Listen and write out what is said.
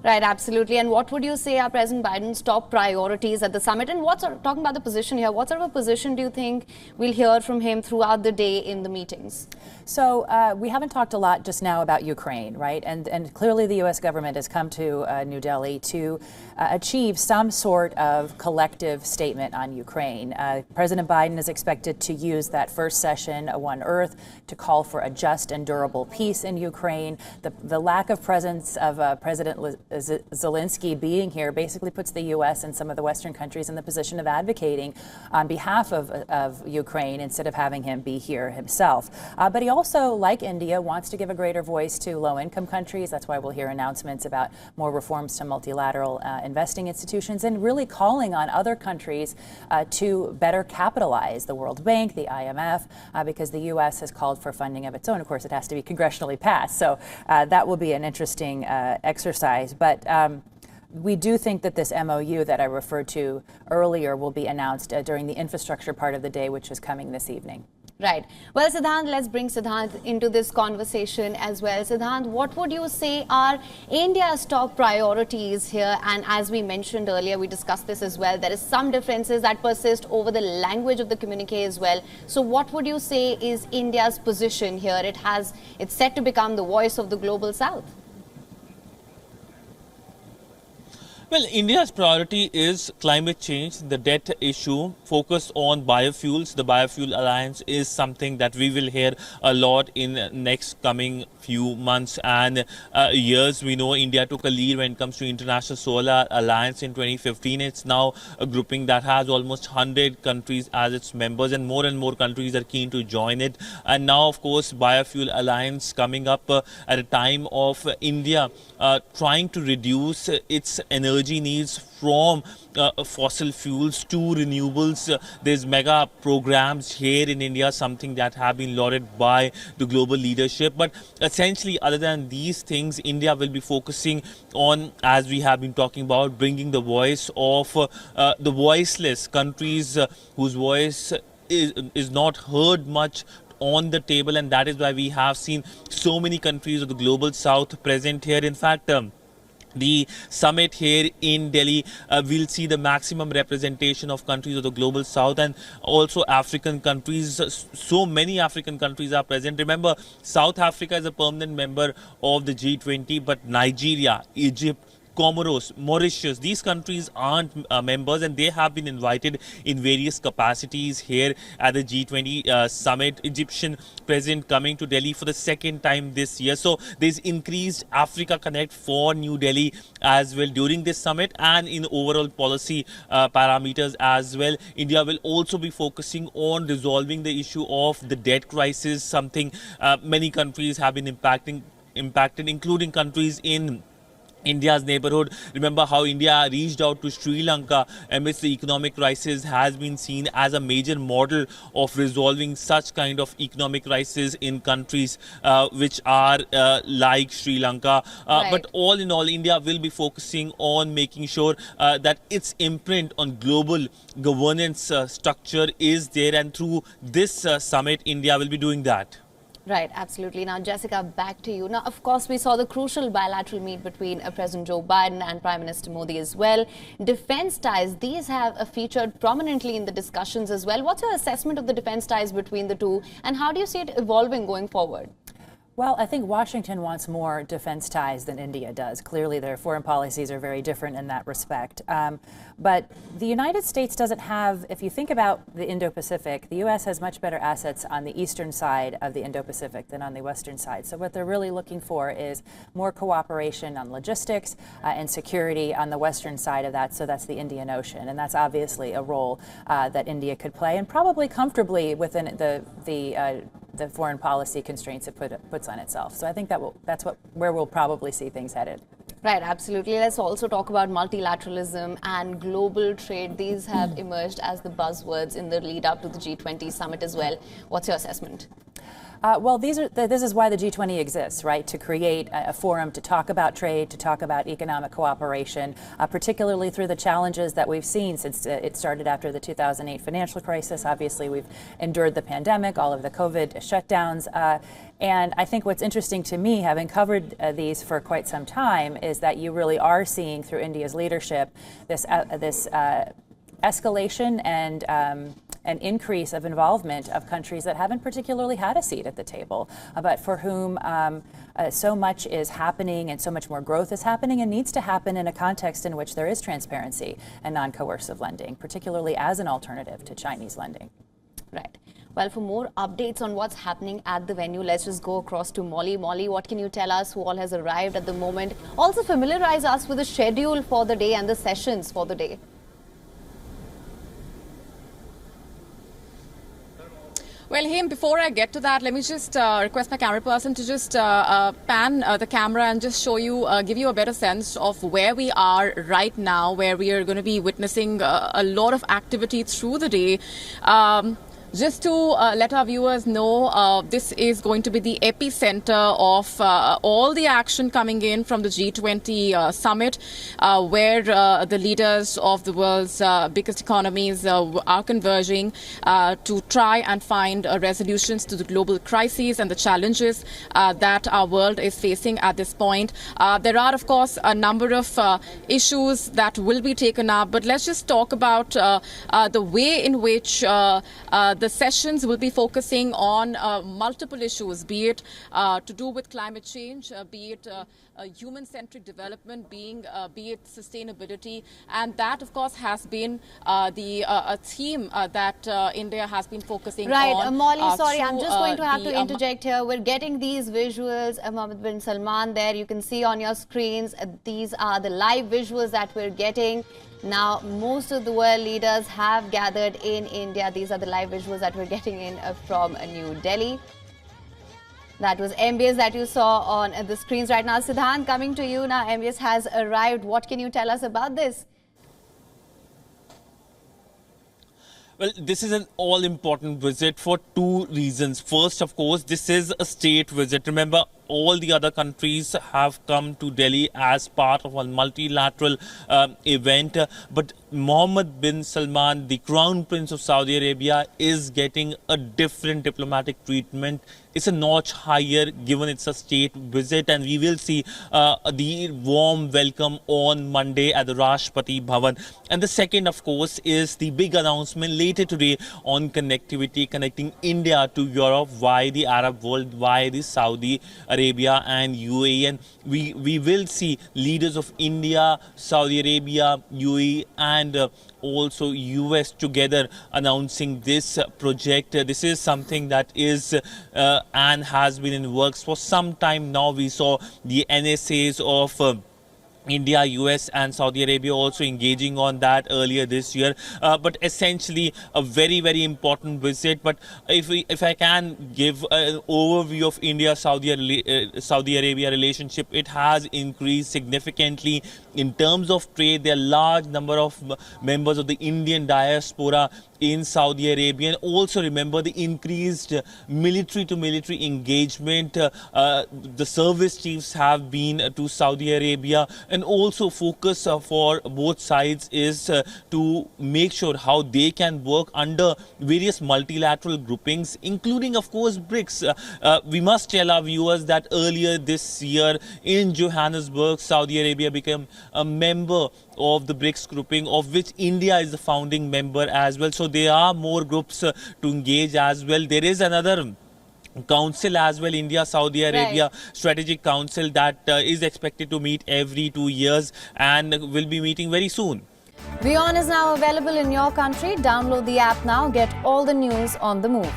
Right, absolutely. And what would you say are President Biden's top priorities at the summit? And talking about the position here, what sort of a position do you think we'll hear from him throughout the day in the meetings? So we haven't talked a lot just now about Ukraine, right? And clearly the U.S. government has come to New Delhi to achieve some sort of collective statement on Ukraine. President Biden is expected to use that first session, One Earth, to call for a just and durable peace in Ukraine. The lack of presence of President Zelensky being here basically puts the U.S. and some of the Western countries in the position of advocating on behalf of Ukraine instead of having him be here himself. But he also, like India, wants to give a greater voice to low-income countries. That's why we'll hear announcements about more reforms to multilateral investing institutions and really calling on other countries to better capitalize the World Bank, the IMF, because the U.S. has called for funding of its own. Of course, it has to be congressionally passed. So that will be an interesting exercise. But we do think that this MOU that I referred to earlier will be announced during the infrastructure part of the day, which is coming this evening. Right. Well, Siddhant, let's bring Siddhant into this conversation as well. Siddhant, what would you say are India's top priorities here? And as we mentioned earlier, we discussed this as well. There is some differences that persist over the language of the communique as well. So what would you say is India's position here? It's set to become the voice of the global South. Well, India's priority is climate change, the debt issue, focus on biofuels. The Biofuel Alliance is something that we will hear a lot in next coming few months and years. We know India took a lead when it comes to International Solar Alliance in 2015. It's now a grouping that has almost 100 countries as its members, and more countries are keen to join it. And now, of course, Biofuel Alliance coming up at a time of India trying to reduce its energy needs from fossil fuels to renewables. There's mega programs here in India, something that have been lauded by the global leadership. But essentially, other than these things, India will be focusing on, as we have been talking about, bringing the voice of the voiceless countries whose voice is not heard much on the table. And that is why we have seen so many countries of the global South present here. In fact, the summit here in Delhi will see the maximum representation of countries of the global South and also African countries. So many African countries are present. Remember, South Africa is a permanent member of the G20, but Nigeria, Egypt, Comoros, Mauritius, these countries aren't members, and they have been invited in various capacities here at the G20 summit. Egyptian president coming to Delhi for the second time this year. So there's increased Africa Connect for New Delhi as well during this summit, and in overall policy parameters as well. India will also be focusing on resolving the issue of the debt crisis, something many countries have been impacted, including countries in India's neighborhood. Remember how India reached out to Sri Lanka amidst the economic crisis has been seen as a major model of resolving such kind of economic crisis in countries which are like Sri Lanka. Right. But all in all, India will be focusing on making sure that its imprint on global governance structure is there, and through this summit, India will be doing that. Right, absolutely. Now, Jessica, back to you. Now, of course, we saw the crucial bilateral meet between President Joe Biden and Prime Minister Modi as well. Defense ties, these have featured prominently in the discussions as well. What's your assessment of the defense ties between the two, and how do you see it evolving going forward? Well, I think Washington wants more defense ties than India does. Clearly, their foreign policies are very different in that respect. But the United States doesn't have, if you think about the Indo-Pacific, the U.S. has much better assets on the eastern side of the Indo-Pacific than on the western side. So what they're really looking for is more cooperation on logistics and security on the western side of that. So that's the Indian Ocean. And that's obviously a role that India could play, and probably comfortably within the foreign policy constraints it puts on itself. So I think that's where we'll probably see things headed. Right, absolutely. Let's also talk about multilateralism and global trade. These have emerged as the buzzwords in the lead up to the G20 summit as well. What's your assessment? Well, this is why the G20 exists, right? To create a forum to talk about trade, to talk about economic cooperation, particularly through the challenges that we've seen since it started after the 2008 financial crisis. Obviously, we've endured the pandemic, all of the COVID shutdowns. And I think what's interesting to me, having covered these for quite some time, is that you really are seeing through India's leadership this escalation and an increase of involvement of countries that haven't particularly had a seat at the table, but for whom so much is happening and so much more growth is happening and needs to happen in a context in which there is transparency and non-coercive lending, particularly as an alternative to Chinese lending. Right. Well, for more updates on what's happening at the venue, let's just go across to Molly. Molly, what can you tell us? Who all has arrived at the moment? Also familiarize us with the schedule for the day and the sessions for the day. Well, Haim, before I get to that, let me just request my camera person to just pan the camera and just show you, give you a better sense of where we are right now, where we are going to be witnessing a lot of activity through the day. Just to let our viewers know, this is going to be the epicenter of all the action coming in from the G20 summit, where the leaders of the world's biggest economies are converging to try and find resolutions to the global crises and the challenges that our world is facing at this point. There are, of course, a number of issues that will be taken up, but let's just talk about the way in which the sessions will be focusing on multiple issues, be it to do with climate change, be it human-centric development, be it sustainability, and that, of course, has been the theme that India has been focusing on. Right, Molly, sorry, I'm just going to have to interject here. We're getting these visuals, Mohammed bin Salman there, you can see on your screens. These are the live visuals that we're getting. Now, most of the world leaders have gathered in India. These are the live visuals that we're getting in from New Delhi. That was MBS that you saw on the screens right now. Siddhant, coming to you now. MBS has arrived. What can you tell us about this? Well, this is an all-important visit for two reasons. First, of course, this is a state visit. Remember, all the other countries have come to Delhi as part of a multilateral event. But Mohammed bin Salman, the Crown Prince of Saudi Arabia, is getting a different diplomatic treatment. It's a notch higher given it's a state visit, and we will see the warm welcome on Monday at the Rashtrapati Bhavan. And the second, of course, is the big announcement later today on connectivity, connecting India to Europe via the Arab world, via the Saudi Arabia and UAE. And we will see leaders of India, Saudi Arabia, UAE and also US together announcing this project. This is something that is and has been in works for some time now. We saw the NSAs of India, US and Saudi Arabia also engaging on that earlier this year. But essentially a very, very important visit. But if I can give an overview of India-Saudi Arabia relationship, it has increased significantly in terms of trade. There are large number of members of the Indian diaspora in Saudi Arabia, and also remember the increased military-to-military engagement. The service chiefs have been to Saudi Arabia, and also focus for both sides is to make sure how they can work under various multilateral groupings, including, of course, BRICS. We must tell our viewers that earlier this year in Johannesburg, Saudi Arabia became a member of the BRICS grouping, of which India is the founding member as well. So there are more groups to engage as well. There is another council as well, India-Saudi Arabia Strategic Council, that is expected to meet every 2 years and will be meeting very soon. WION is now available in your country. Download the app now. Get all the news on the move.